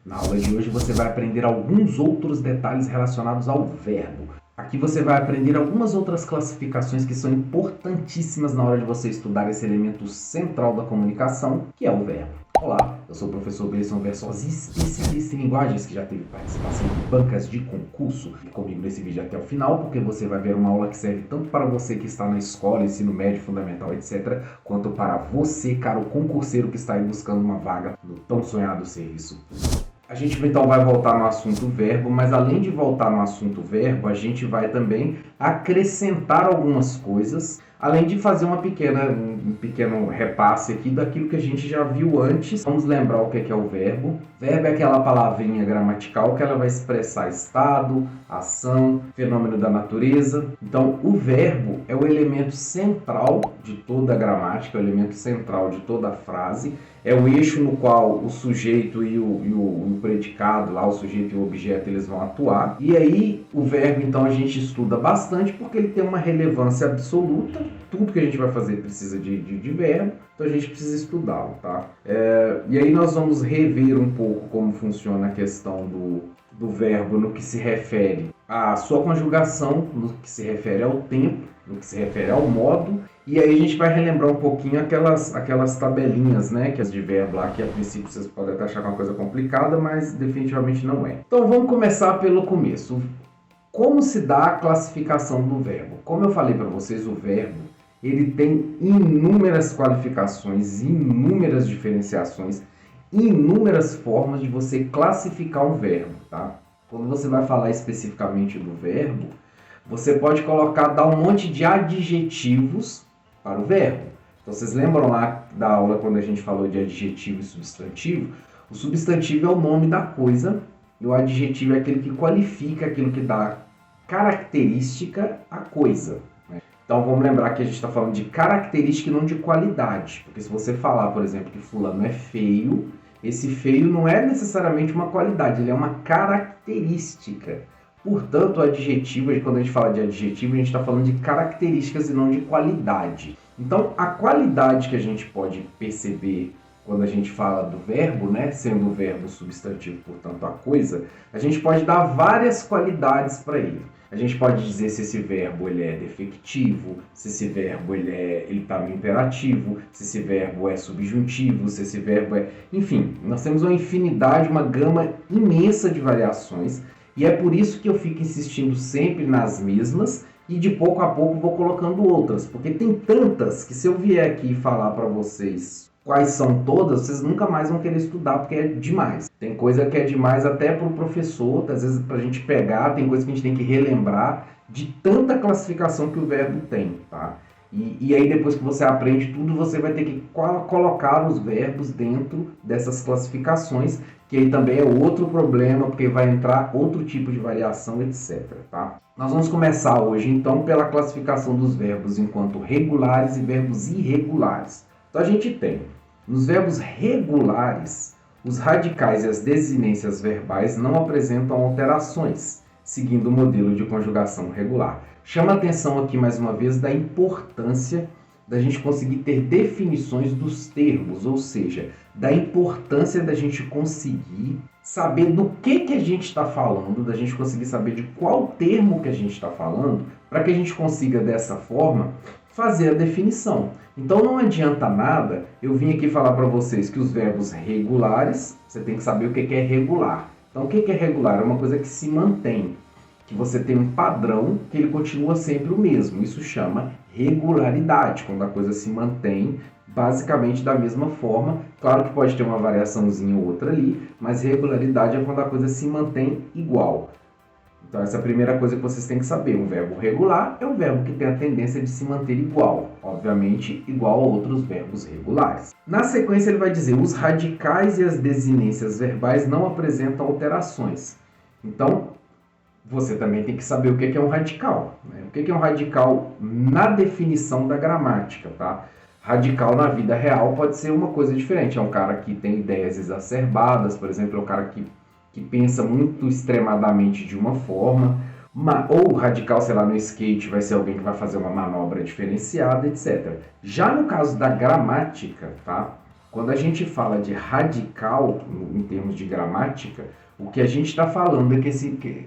Na aula de hoje você vai aprender alguns outros detalhes relacionados ao verbo. Aqui você vai aprender algumas outras classificações que são importantíssimas na hora de você estudar esse elemento central da comunicação, que é o verbo. Olá, eu sou o professor Gleison Versosa, especialista em linguagens, que já teve participação em bancas de concurso. Fique comigo nesse vídeo até o final, porque você vai ver uma aula que serve tanto para você que está na escola, ensino médio, fundamental, etc., quanto para você, caro concurseiro, que está aí buscando uma vaga no tão sonhado serviço. A gente então vai voltar no assunto verbo, mas além de voltar no assunto verbo, a gente vai também acrescentar algumas coisas, além de fazer um pequeno repasse aqui daquilo que a gente já viu antes. Vamos lembrar o que é o verbo. Verbo é aquela palavrinha gramatical que ela vai expressar estado, ação, fenômeno da natureza. Então, o verbo é o elemento central de toda a gramática, é o elemento central de toda a frase. É o eixo no qual o sujeito e o predicado, lá o sujeito e o objeto, eles vão atuar. E aí, o verbo, então, a gente estuda bastante porque ele tem uma relevância absoluta. Tudo que a gente vai fazer precisa de verbo, então a gente precisa estudá-lo, tá? E aí nós vamos rever um pouco como funciona a questão do verbo no que se refere à sua conjugação, no que se refere ao tempo, no que se refere ao modo. E aí a gente vai relembrar um pouquinho aquelas tabelinhas, né, que as de verbo lá, que a princípio vocês podem até achar uma coisa complicada, mas definitivamente não é. Então vamos começar pelo começo. Como se dá a classificação do verbo? Como eu falei para vocês, o verbo ele tem inúmeras qualificações, inúmeras diferenciações, inúmeras formas de você classificar um verbo, tá? Quando você vai falar especificamente do verbo, você pode dar um monte de adjetivos para o verbo. Então, vocês lembram lá da aula quando a gente falou de adjetivo e substantivo? O substantivo é o nome da coisa e o adjetivo é aquele que qualifica, aquilo que dá característica à coisa. Né? Então, vamos lembrar que a gente está falando de característica e não de qualidade. Porque se você falar, por exemplo, que fulano é feio, esse feio não é necessariamente uma qualidade, ele é uma característica. Portanto, o adjetivo, quando a gente fala de adjetivo, a gente está falando de características e não de qualidade. Então, a qualidade que a gente pode perceber quando a gente fala do verbo, né, sendo o verbo substantivo, portanto, a coisa, a gente pode dar várias qualidades para ele. A gente pode dizer se esse verbo ele é defectivo, se esse verbo ele está no imperativo, se esse verbo é subjuntivo, se esse verbo é... Enfim, nós temos uma infinidade, uma gama imensa de variações. E é por isso que eu fico insistindo sempre nas mesmas e de pouco a pouco vou colocando outras. Porque tem tantas que se eu vier aqui falar para vocês quais são todas, vocês nunca mais vão querer estudar porque é demais. Tem coisa que é demais até para o professor, às vezes para a gente pegar, tem coisa que a gente tem que relembrar de tanta classificação que o verbo tem, tá? E aí depois que você aprende tudo, você vai ter que colocar os verbos dentro dessas classificações, que aí também é outro problema, porque vai entrar outro tipo de variação, etc. Tá? Nós vamos começar hoje, então, pela classificação dos verbos enquanto regulares e verbos irregulares. Então a gente tem, nos verbos regulares, os radicais e as desinências verbais não apresentam alterações, seguindo o modelo de conjugação regular. Chama a atenção aqui mais uma vez da importância da gente conseguir ter definições dos termos, ou seja, da importância da gente conseguir saber do que a gente está falando, da gente conseguir saber de qual termo que a gente está falando, para que a gente consiga dessa forma fazer a definição. Então não adianta nada eu vim aqui falar para vocês que os verbos regulares, você tem que saber o que é regular. Então o que é regular? É uma coisa que se mantém, que você tem um padrão que ele continua sempre o mesmo. Isso chama regularidade, quando a coisa se mantém basicamente da mesma forma. Claro que pode ter uma variaçãozinha ou outra ali, mas regularidade é quando a coisa se mantém igual. Então essa é a primeira coisa que vocês têm que saber. Um verbo regular é um verbo que tem a tendência de se manter igual, obviamente igual a outros verbos regulares. Na sequência ele vai dizer, os radicais e as desinências verbais não apresentam alterações. Então, você também tem que saber o que é um radical. Né? O que é um radical na definição da gramática, tá? Radical na vida real pode ser uma coisa diferente. É um cara que tem ideias exacerbadas, por exemplo, é um cara que pensa muito extremadamente de uma forma. Ou radical, sei lá, no skate vai ser alguém que vai fazer uma manobra diferenciada, etc. Já no caso da gramática, tá? Quando a gente fala de radical, em termos de gramática, o que a gente está falando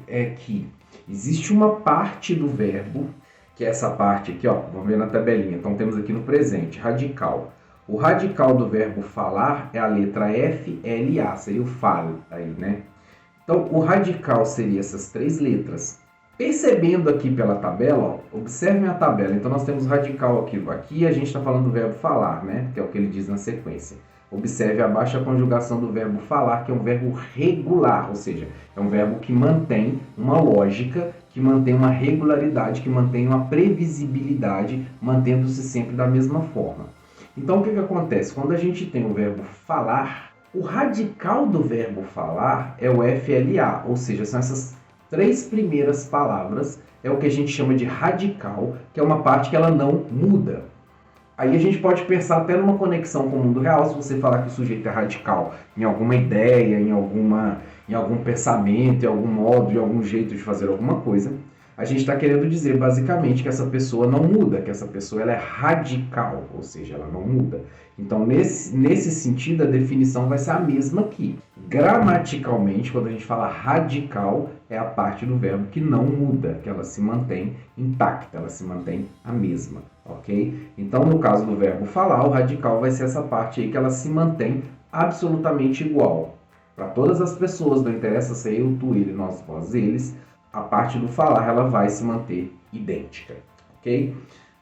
é que existe uma parte do verbo, que é essa parte aqui, ó, vamos ver na tabelinha. Então temos aqui no presente, radical. O radical do verbo falar é a letra F-L-A, seria o fale aí, né? Então o radical seria essas três letras. Percebendo aqui pela tabela, ó, observem a tabela. Então nós temos radical aqui. Aqui a gente está falando do verbo falar, né? Que é o que ele diz na sequência. Observe abaixo a conjugação do verbo falar, que é um verbo regular, ou seja, é um verbo que mantém uma lógica, que mantém uma regularidade, que mantém uma previsibilidade, mantendo-se sempre da mesma forma. Então o que acontece? Quando a gente tem o verbo falar, o radical do verbo falar é o FLA, ou seja, são essas três primeiras palavras, é o que a gente chama de radical, que é uma parte que ela não muda. Aí a gente pode pensar até numa conexão com o mundo real, se você falar que o sujeito é radical em alguma ideia, em algum pensamento, em algum modo, em algum jeito de fazer alguma coisa. A gente está querendo dizer basicamente que essa pessoa não muda, que essa pessoa ela é radical, ou seja, ela não muda. Então, nesse sentido, a definição vai ser a mesma aqui. Gramaticalmente, quando a gente fala radical, é a parte do verbo que não muda, que ela se mantém intacta, ela se mantém a mesma, ok? Então, no caso do verbo falar, o radical vai ser essa parte aí que ela se mantém absolutamente igual. Para todas as pessoas, não interessa se é eu, tu, ele, nós, vós, eles, a parte do falar ela vai se manter idêntica, ok?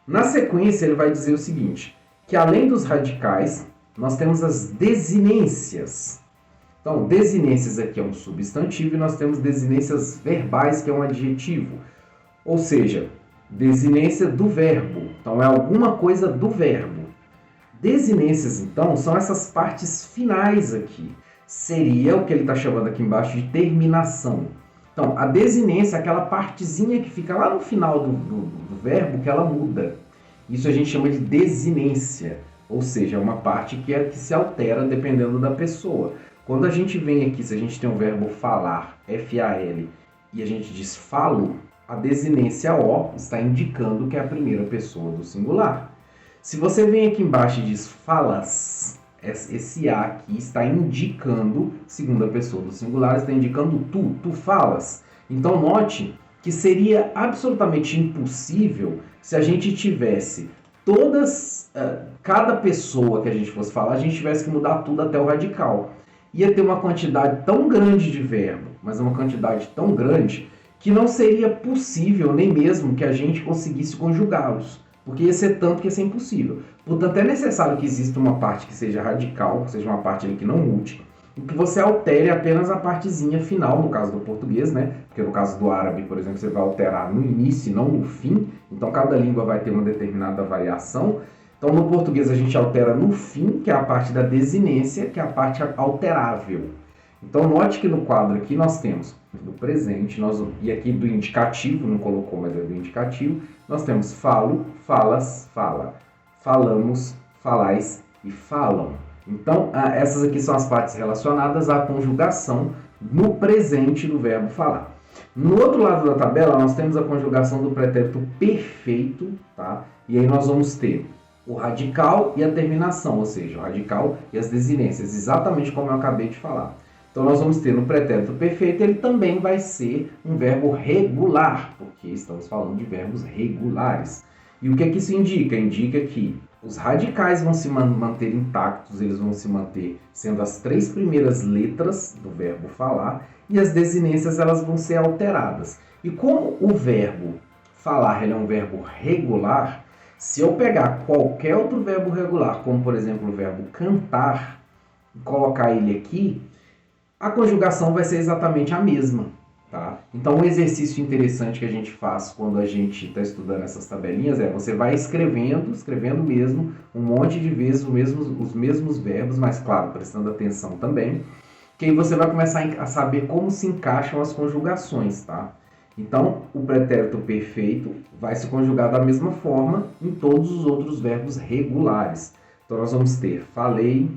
Na sequência, ele vai dizer o seguinte, que além dos radicais, nós temos as desinências. Então, desinências aqui é um substantivo e nós temos desinências verbais, que é um adjetivo. Ou seja, desinência do verbo. Então, é alguma coisa do verbo. Desinências, então, são essas partes finais aqui. Seria o que ele está chamando aqui embaixo de terminação. Então, a desinência é aquela partezinha que fica lá no final do verbo que ela muda. Isso a gente chama de desinência, ou seja, é uma parte que se altera dependendo da pessoa. Quando a gente vem aqui, se a gente tem o verbo falar, F-A-L, e a gente diz falo, a desinência O está indicando que é a primeira pessoa do singular. Se você vem aqui embaixo e diz falas, esse A aqui está indicando, segunda pessoa do singular, está indicando tu falas. Então note que seria absolutamente impossível se a gente tivesse cada pessoa que a gente fosse falar, a gente tivesse que mudar tudo até o radical. Ia ter uma quantidade tão grande de verbo, mas uma quantidade tão grande, que não seria possível nem mesmo que a gente conseguisse conjugá-los. Porque ia ser tanto que ia ser impossível. Portanto, é necessário que exista uma parte que seja radical, que seja uma parte que não mude, e que você altere apenas a partezinha final, no caso do português, né? Porque no caso do árabe, por exemplo, você vai alterar no início e não no fim. Então, cada língua vai ter uma determinada variação. Então, no português, a gente altera no fim, que é a parte da desinência, que é a parte alterável. Então, note que no quadro aqui nós temos do presente, e aqui do indicativo, não colocou, mas é do indicativo, nós temos falo, falas, fala, falamos, falais e falam. Então, essas aqui são as partes relacionadas à conjugação no presente do verbo falar. No outro lado da tabela, nós temos a conjugação do pretérito perfeito, tá? E aí nós vamos ter o radical e a terminação, ou seja, o radical e as desinências, exatamente como eu acabei de falar. Então, nós vamos ter no pretérito perfeito, ele também vai ser um verbo regular, porque estamos falando de verbos regulares. E o que isso indica? Indica que os radicais vão se manter intactos, eles vão se manter sendo as três primeiras letras do verbo falar, e as desinências elas vão ser alteradas. E como o verbo falar ele é um verbo regular, se eu pegar qualquer outro verbo regular, como por exemplo o verbo cantar, e colocar ele aqui, a conjugação vai ser exatamente a mesma, tá? Então, um exercício interessante que a gente faz quando a gente está estudando essas tabelinhas é você vai escrevendo mesmo, um monte de vezes os mesmos verbos, mas claro, prestando atenção também, que aí você vai começar a saber como se encaixam as conjugações, tá? Então, o pretérito perfeito vai se conjugar da mesma forma em todos os outros verbos regulares. Então, nós vamos ter falei,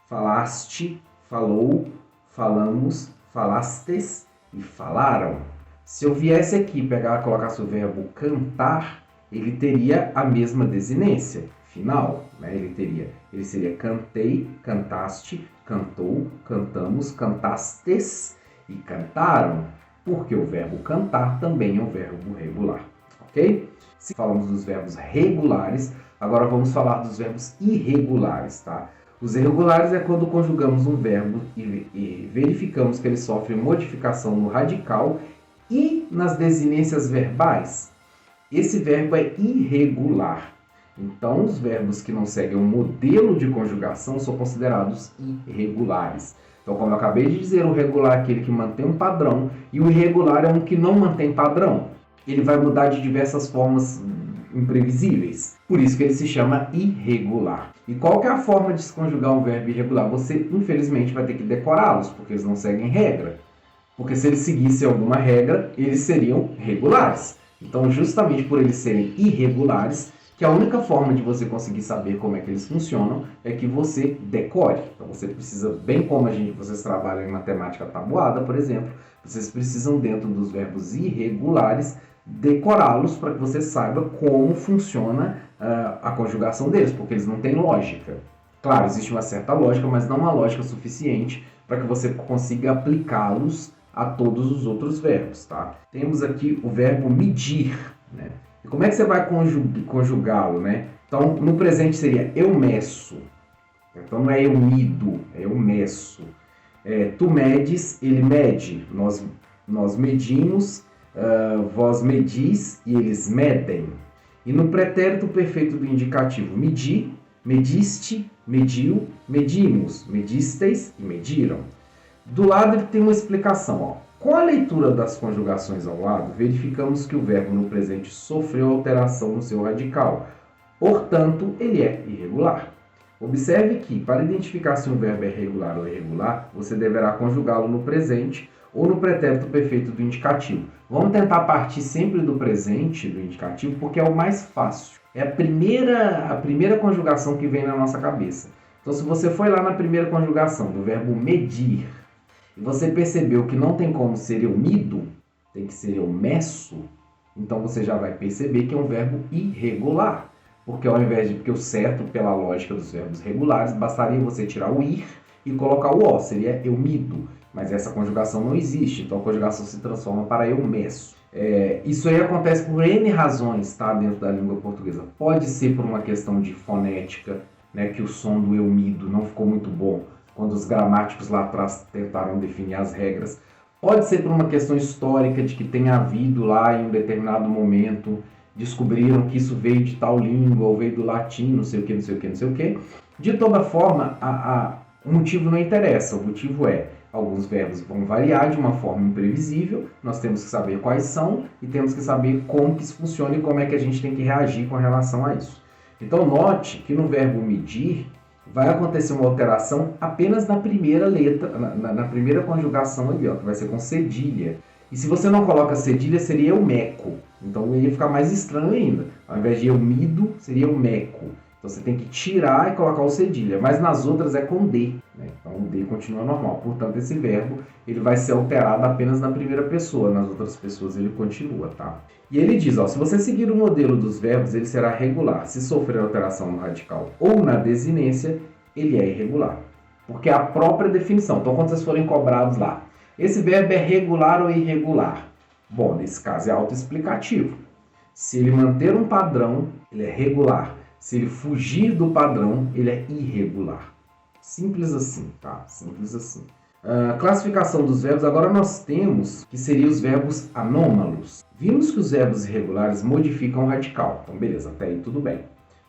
falaste, falou, falamos, falastes e falaram. Se eu viesse aqui colocasse o verbo cantar, ele teria a mesma desinência. final, né? Ele seria cantei, cantaste, cantou, cantamos, cantastes e cantaram, porque o verbo cantar também é um verbo regular, ok? Se falamos dos verbos regulares, agora vamos falar dos verbos irregulares, tá? Os irregulares é quando conjugamos um verbo e verificamos que ele sofre modificação no radical e nas desinências verbais. Esse verbo é irregular. Então, os verbos que não seguem um modelo de conjugação são considerados irregulares. Então, como eu acabei de dizer, o regular é aquele que mantém um padrão e o irregular é um que não mantém padrão. Ele vai mudar de diversas formas imprevisíveis. Por isso que ele se chama irregular. E qual que é a forma de se conjugar um verbo irregular? Você, infelizmente, vai ter que decorá-los, porque eles não seguem regra. Porque se eles seguissem alguma regra, eles seriam regulares. Então, justamente por eles serem irregulares, que a única forma de você conseguir saber como é que eles funcionam é que você decore. Então, você precisa, bem como vocês trabalham em matemática tabuada, por exemplo, vocês precisam, dentro dos verbos irregulares, decorá-los para que você saiba como funciona a conjugação deles, porque eles não têm lógica. Claro, existe uma certa lógica, mas não uma lógica suficiente para que você consiga aplicá-los a todos os outros verbos, tá? Temos aqui o verbo medir, né? E como é que você vai conjugá-lo, né? Então, no presente seria eu meço. Então, não é eu mido, é eu meço. Tu medes, ele mede. Nós medimos, vós medis e eles medem. E no pretérito perfeito do indicativo, medir, mediste, mediu, medimos, medisteis e mediram. Do lado ele tem uma explicação, ó. Com a leitura das conjugações ao lado, verificamos que o verbo no presente sofreu alteração no seu radical. Portanto, ele é irregular. Observe que, para identificar se um verbo é regular ou irregular, você deverá conjugá-lo no presente ou no pretérito perfeito do indicativo. Vamos tentar partir sempre do presente, do indicativo, porque é o mais fácil. É a primeira conjugação que vem na nossa cabeça. Então, se você foi lá na primeira conjugação do verbo medir, e você percebeu que não tem como ser eu mido, tem que ser eu meço, então você já vai perceber que é um verbo irregular. Porque porque o certo, pela lógica dos verbos regulares, bastaria você tirar o ir e colocar o o, seria eu mido. Mas essa conjugação não existe, então a conjugação se transforma para eu meço. Isso aí acontece por N razões, tá, dentro da língua portuguesa. Pode ser por uma questão de fonética, né, que o som do eu mido não ficou muito bom quando os gramáticos lá atrás tentaram definir as regras. Pode ser por uma questão histórica de que tenha havido lá em um determinado momento, descobriram que isso veio de tal língua, ou veio do latim, não sei o que, não sei o que, não sei o que. De toda forma, o motivo não interessa, o motivo é, alguns verbos vão variar de uma forma imprevisível, nós temos que saber quais são e temos que saber como que isso funciona e como é que a gente tem que reagir com relação a isso. Então note que no verbo medir, vai acontecer uma alteração apenas na primeira letra, na primeira conjugação ali, ó, que vai ser com cedilha. E se você não coloca cedilha, seria eu meco. Então ia ficar mais estranho ainda. Ao invés de eu mido, seria eu meco. Então você tem que tirar e colocar o cedilha. Mas nas outras é com D, né? Então o D continua normal. Portanto, esse verbo ele vai ser alterado apenas na primeira pessoa. Nas outras pessoas ele continua, tá? E ele diz, ó, se você seguir o modelo dos verbos, ele será regular. Se sofrer alteração no radical ou na desinência, ele é irregular. Porque é a própria definição. Então, quando vocês forem cobrados lá, esse verbo é regular ou irregular? Bom, nesse caso é autoexplicativo. Se ele manter um padrão, ele é regular. Se ele fugir do padrão, ele é irregular. Simples assim, tá? Simples assim. Classificação dos verbos, agora nós temos que seriam os verbos anômalos. Vimos que os verbos irregulares modificam o radical. Então, beleza, até aí tudo bem.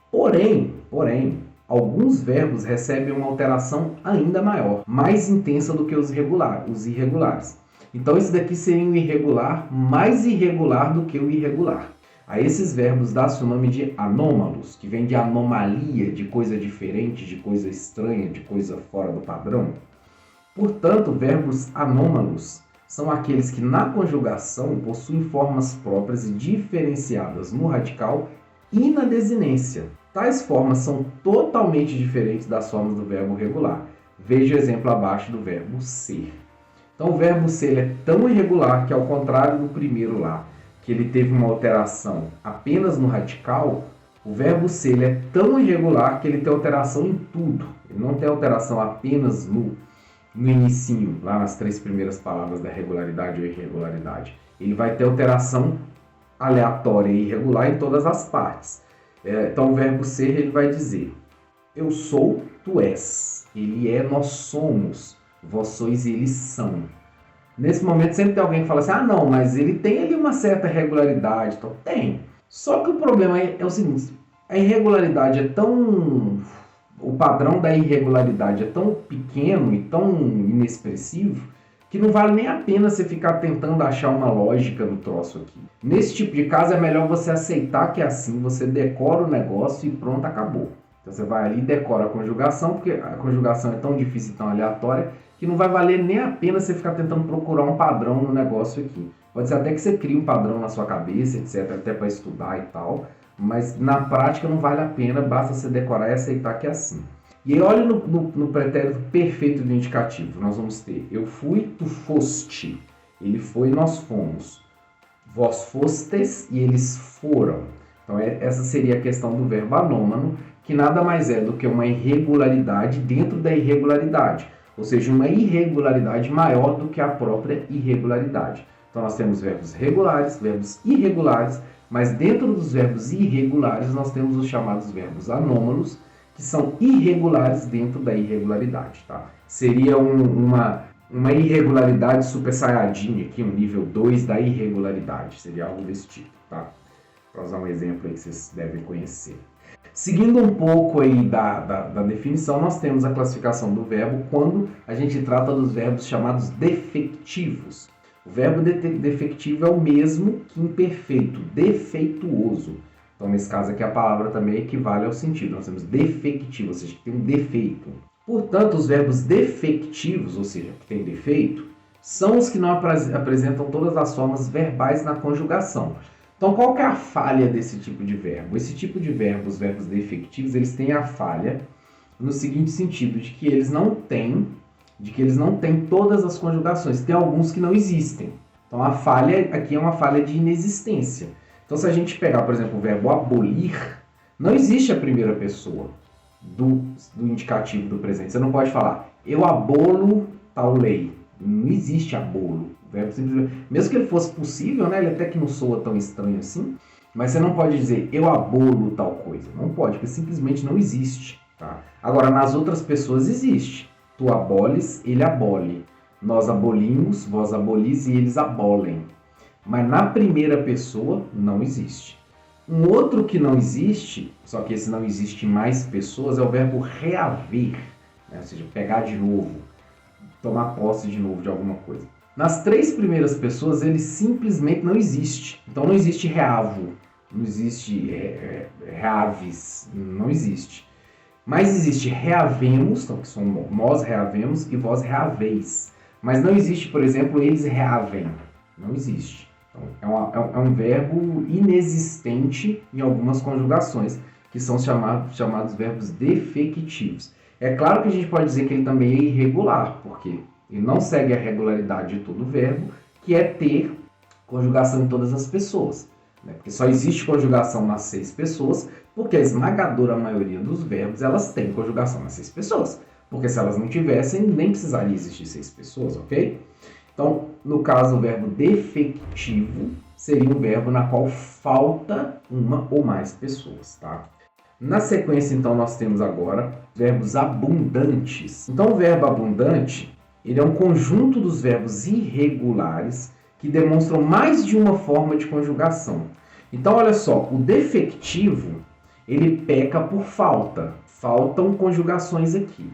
Porém, alguns verbos recebem uma alteração ainda maior, mais intensa do que os irregulares. Então, esse daqui seria um irregular mais irregular do que o irregular. A esses verbos dá-se o nome de anômalos, que vem de anomalia, de coisa diferente, de coisa estranha, de coisa fora do padrão. Portanto, verbos anômalos são aqueles que na conjugação possuem formas próprias e diferenciadas no radical e na desinência. Tais formas são totalmente diferentes das formas do verbo regular. Veja o exemplo abaixo do verbo ser. Então, o verbo ser é tão irregular que, ao contrário do primeiro lá, que ele teve uma alteração apenas no radical, O verbo ser ele é tão irregular que ele tem alteração em tudo. Ele não tem alteração apenas no inicinho, lá nas 3 primeiras palavras da regularidade ou irregularidade. Ele vai ter alteração aleatória e irregular em todas as partes. Então o verbo ser ele vai dizer: eu sou, tu és. Ele é, nós somos. Vós sois, eles são. Nesse momento sempre tem alguém que fala assim: ah não, mas ele tem ali uma certa regularidade. Então tem. Só que o problema é o seguinte: a irregularidade é tão... O padrão da irregularidade é tão pequeno e tão inexpressivo que não vale nem a pena você ficar tentando achar uma lógica no troço aqui. Nesse tipo de caso é melhor você aceitar que é assim, você decora o negócio e pronto, acabou. Então você vai ali e decora a conjugação, porque a conjugação é tão difícil e tão aleatória que não vai valer nem a pena você ficar tentando procurar um padrão no negócio aqui. Pode ser até que você crie um padrão na sua cabeça, etc, até para estudar e tal, mas na prática não vale a pena, basta você decorar e aceitar que é assim. E aí olha no pretérito perfeito do indicativo, nós vamos ter: eu fui, tu foste, ele foi, nós fomos, vós fostes e eles foram. Então essa seria a questão do verbo anômano, que nada mais é do que uma irregularidade dentro da irregularidade, ou seja, uma irregularidade maior do que a própria irregularidade. Então nós temos verbos regulares, verbos irregulares, mas dentro dos verbos irregulares nós temos os chamados verbos anômalos, que são irregulares dentro da irregularidade. Tá? Seria uma irregularidade super saiyajin aqui, um nível 2 da irregularidade, seria algo desse tipo. Tá? Para usar um exemplo aí que vocês devem conhecer. Seguindo um pouco aí da definição, nós temos a classificação do verbo quando a gente trata dos verbos chamados defectivos. O verbo defectivo é o mesmo que imperfeito, defeituoso. Então, nesse caso aqui, a palavra também equivale ao sentido. Nós temos defectivo, ou seja, que tem um defeito. Portanto, os verbos defectivos, ou seja, que tem defeito, são os que não apresentam todas as formas verbais na conjugação. Então, qual que é a falha desse tipo de verbo? Esse tipo de verbo, os verbos defectivos, eles têm a falha no seguinte sentido, de que eles não têm todas as conjugações. Tem alguns que não existem. Então, a falha aqui é uma falha de inexistência. Então, se a gente pegar, por exemplo, o verbo abolir, não existe a primeira pessoa do indicativo do presente. Você não pode falar: eu abolo tal lei. Não existe abolo. O verbo simplesmente, mesmo que ele fosse possível, né, ele até que não soa tão estranho assim, mas você não pode dizer: eu abolo tal coisa. Não pode, porque simplesmente não existe. Tá? Agora, nas outras pessoas existe. Tu aboles, ele abole. Nós abolimos, vós abolis e eles abolem. Mas na primeira pessoa não existe. Um outro que não existe, só que esse não existe em mais pessoas, é o verbo reaver. Né? Ou seja, pegar de novo, tomar posse de novo de alguma coisa. Nas 3 primeiras pessoas ele simplesmente não existe. Então não existe reavo, não existe reaves, não existe. Mas existe reavemos, então, que são nós reavemos e vós reaveis. Mas não existe, por exemplo, eles reavem. Não existe. Então, é um verbo inexistente em algumas conjugações, que são chamados verbos defectivos. É claro que a gente pode dizer que ele também é irregular, porque ele não segue a regularidade de todo verbo, que é ter conjugação em todas as pessoas. Né? Porque só existe conjugação nas 6 pessoas, porque a esmagadora maioria dos verbos elas têm conjugação nas 6 pessoas. Porque se elas não tivessem, nem precisaria existir 6 pessoas, ok? Então, no caso, o verbo defectivo seria um verbo na qual falta uma ou mais pessoas, tá? Na sequência, então, nós temos agora verbos abundantes. Então, o verbo abundante, ele é um conjunto dos verbos irregulares que demonstram mais de uma forma de conjugação. Então, olha só, o defectivo, ele peca por falta. Faltam conjugações aqui.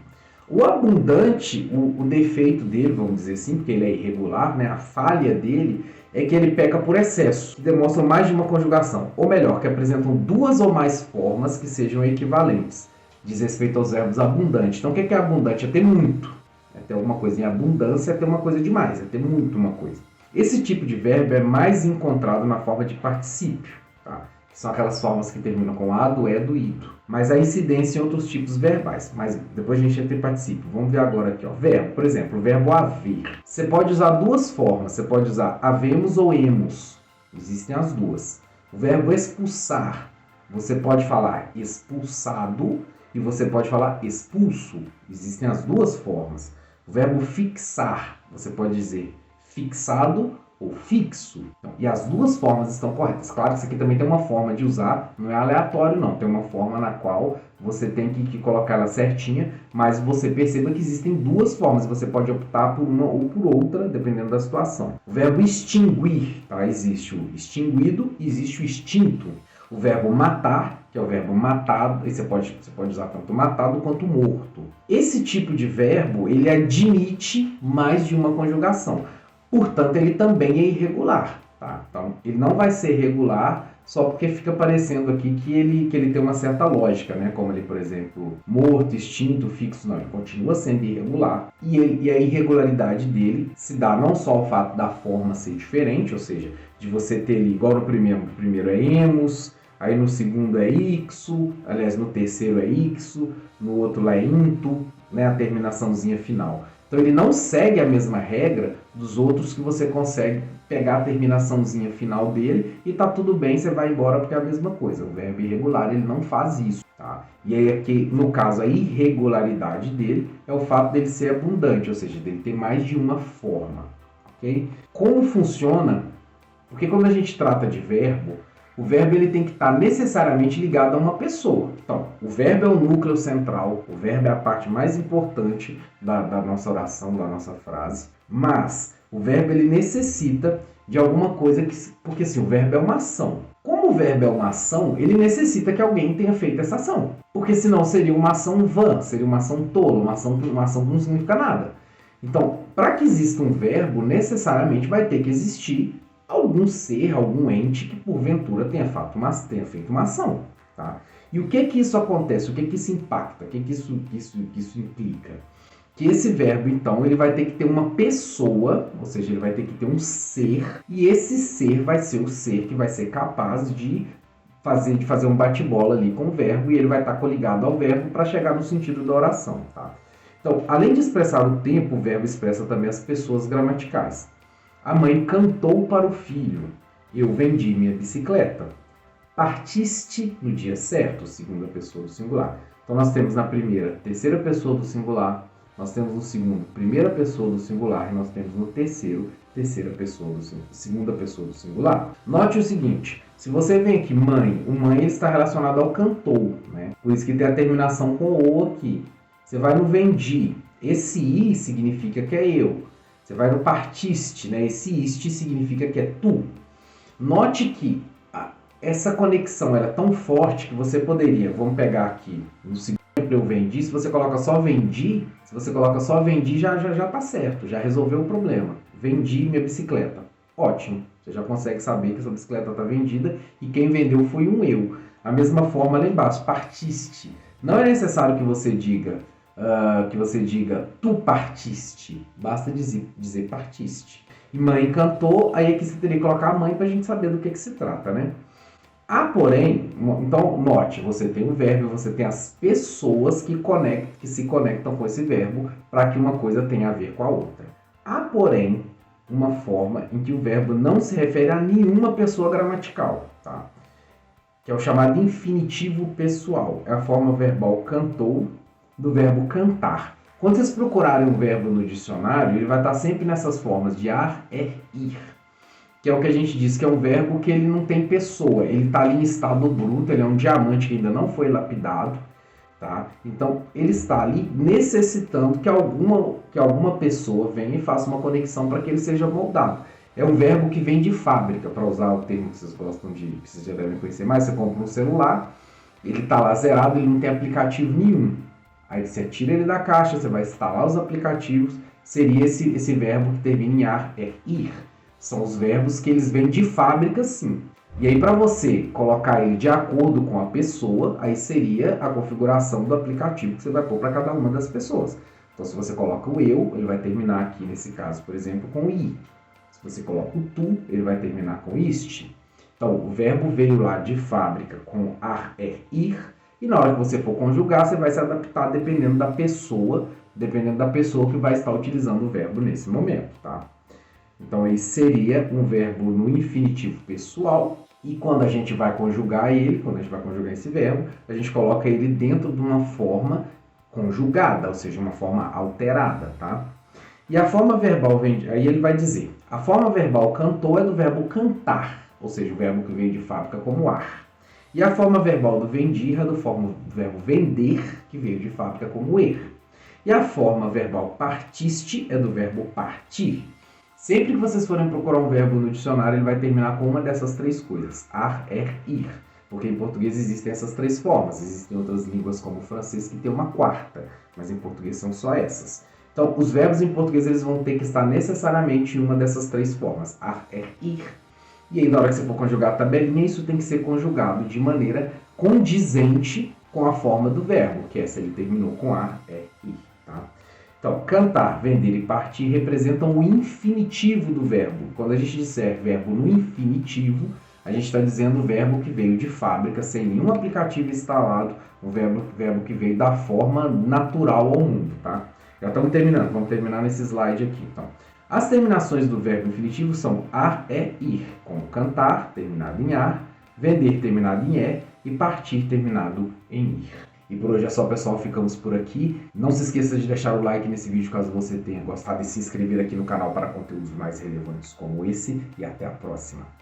O abundante, o defeito dele, vamos dizer assim, porque ele é irregular, né? A falha dele é que ele peca por excesso, que demonstram mais de uma conjugação. Ou melhor, que apresentam 2 ou mais formas que sejam equivalentes. Diz respeito aos verbos abundante. Então, o que é abundante? É ter muito. É ter alguma coisa em abundância, é ter uma coisa demais, é ter muito uma coisa. Esse tipo de verbo é mais encontrado na forma de particípio, tá? Que são aquelas formas que terminam com ado, edo, ido. Mas há incidência em outros tipos verbais. Mas depois a gente vai ter particípio. Vamos ver agora aqui, ó. Verbo, por exemplo, o verbo haver. Você pode usar 2 formas. Você pode usar havemos ou hemos. Existem as duas. O verbo expulsar. Você pode falar expulsado e você pode falar expulso. Existem as duas formas. O verbo fixar, você pode dizer fixado ou fixo. E as duas formas estão corretas. Claro que isso aqui também tem uma forma de usar, não é aleatório não, tem uma forma na qual você tem que colocar ela certinha, mas você perceba que existem duas formas, você pode optar por uma ou por outra, dependendo da situação. O verbo extinguir, tá? Existe o extinguido e existe o extinto. O verbo matar, que é o verbo matado, e você pode usar tanto matado quanto morto. Esse tipo de verbo, ele admite mais de uma conjugação. Portanto, ele também é irregular, tá? Então, ele não vai ser regular só porque fica parecendo aqui que ele tem uma certa lógica, né? Como ele, por exemplo, morto, extinto, fixo, não, ele continua sendo irregular. E a irregularidade dele se dá não só ao fato da forma ser diferente, ou seja, de você ter ali, igual no primeiro é emus, aí no segundo é ixo, aliás, no terceiro é ixo, no outro lá é into, né? A terminaçãozinha final. Então ele não segue a mesma regra dos outros que você consegue pegar a terminaçãozinha final dele e tá tudo bem, você vai embora porque é a mesma coisa. O verbo irregular ele não faz isso, tá? E aí aqui, no caso, a irregularidade dele é o fato dele ser abundante, ou seja, dele ter mais de uma forma, ok? Como funciona? Porque quando a gente trata de verbo, o verbo ele tem que estar necessariamente ligado a uma pessoa. Então, o verbo é o núcleo central, o verbo é a parte mais importante da nossa oração, da nossa frase, mas o verbo ele necessita de alguma coisa, porque assim, o verbo é uma ação. Como o verbo é uma ação, ele necessita que alguém tenha feito essa ação, porque senão seria uma ação vã, seria uma ação tola, uma ação que não significa nada. Então, para que exista um verbo, necessariamente vai ter que existir algum ser, algum ente que porventura tenha feito uma ação, tá? E o que isso acontece? O que isso impacta? O que isso implica? Que esse verbo, então, ele vai ter que ter uma pessoa, ou seja, ele vai ter que ter um ser, e esse ser vai ser o ser que vai ser capaz de fazer um bate-bola ali com o verbo, e ele vai estar coligado ao verbo para chegar no sentido da oração, tá? Então, além de expressar o tempo, o verbo expressa também as pessoas gramaticais. A mãe cantou para o filho. Eu vendi minha bicicleta. Partiste no dia certo, segunda pessoa do singular. Então nós temos na primeira, terceira pessoa do singular. Nós temos no segundo, primeira pessoa do singular. E nós temos no terceiro, segunda pessoa do singular. Note o seguinte, se você vem aqui mãe, o mãe está relacionado ao cantou, né? Por isso que tem a terminação com o aqui. Você vai no vendi. Esse i significa que é eu. Você vai no partiste, né? Esse iste significa que é tu. Note que essa conexão era tão forte que você poderia, vamos pegar aqui, no segundo eu vendi, se você coloca só vendi, já tá certo, já resolveu o problema. Vendi minha bicicleta. Ótimo, você já consegue saber que essa bicicleta está vendida e quem vendeu foi um eu. A mesma forma lá embaixo, partiste. Não é necessário que você diga tu partiste, basta dizer partiste. E mãe cantou, aí aqui você teria que colocar a mãe para a gente saber do que se trata, né? Porém, então note, você tem o verbo, você tem as pessoas que se conectam com esse verbo para que uma coisa tenha a ver com a outra. Há, porém, uma forma em que o verbo não se refere a nenhuma pessoa gramatical, tá? Que é o chamado infinitivo pessoal. É a forma verbal cantou, do verbo cantar. Quando vocês procurarem um verbo no dicionário, ele vai estar sempre nessas formas de ar, ir, que é o que a gente diz que é um verbo que ele não tem pessoa, ele está ali em estado bruto, ele é um diamante que ainda não foi lapidado, tá? Então, ele está ali necessitando que alguma pessoa venha e faça uma conexão para que ele seja moldado. É um verbo que vem de fábrica, para usar o termo que vocês gostam que vocês já devem conhecer mais, você compra um celular, ele está lá zerado, ele não tem aplicativo nenhum. Aí você tira ele da caixa, você vai instalar os aplicativos, seria esse verbo que termina em ar, ir. São os verbos que eles vêm de fábrica, sim. E aí para você colocar ele de acordo com a pessoa, aí seria a configuração do aplicativo que você vai pôr para cada uma das pessoas. Então se você coloca o eu, ele vai terminar aqui nesse caso, por exemplo, com i. Se você coloca o tu, ele vai terminar com este. Então o verbo veio lá de fábrica com ar, ir. E na hora que você for conjugar, você vai se adaptar dependendo da pessoa que vai estar utilizando o verbo nesse momento, tá? Então, esse seria um verbo no infinitivo pessoal E quando a gente vai conjugar ele, quando a gente vai conjugar esse verbo, a gente coloca ele dentro de uma forma conjugada, ou seja, uma forma alterada, tá? E a forma verbal vem, aí ele vai dizer, a forma verbal cantou é do verbo cantar, ou seja, o verbo que veio de fábrica como ar. E a forma verbal do vendir é do verbo vender, que veio de fábrica como er. E a forma verbal partiste é do verbo partir. Sempre que vocês forem procurar um verbo no dicionário, ele vai terminar com uma dessas três coisas, ar, er, ir. Porque em português existem essas três formas, existem outras línguas como o francês que tem uma quarta, mas em português são só essas. Então, os verbos em português eles vão ter que estar necessariamente em uma dessas três formas, ar, er, ir. E aí, na hora que você for conjugar a tabelinha, isso tem que ser conjugado de maneira condizente com a forma do verbo, que é se ele terminou com ar, er, ir. Tá? Então, cantar, vender e partir representam o infinitivo do verbo. Quando a gente disser verbo no infinitivo, a gente está dizendo o verbo que veio de fábrica, sem nenhum aplicativo instalado, um verbo que veio da forma natural ao mundo. Tá? Já estamos terminando, vamos terminar nesse slide aqui. Então, as terminações do verbo infinitivo são ar, é, ir, como cantar, terminado em ar, vender, terminado em é, e partir, terminado em ir. E por hoje é só, pessoal, ficamos por aqui. Não se esqueça de deixar o like nesse vídeo caso você tenha gostado e se inscrever aqui no canal para conteúdos mais relevantes como esse. E até a próxima.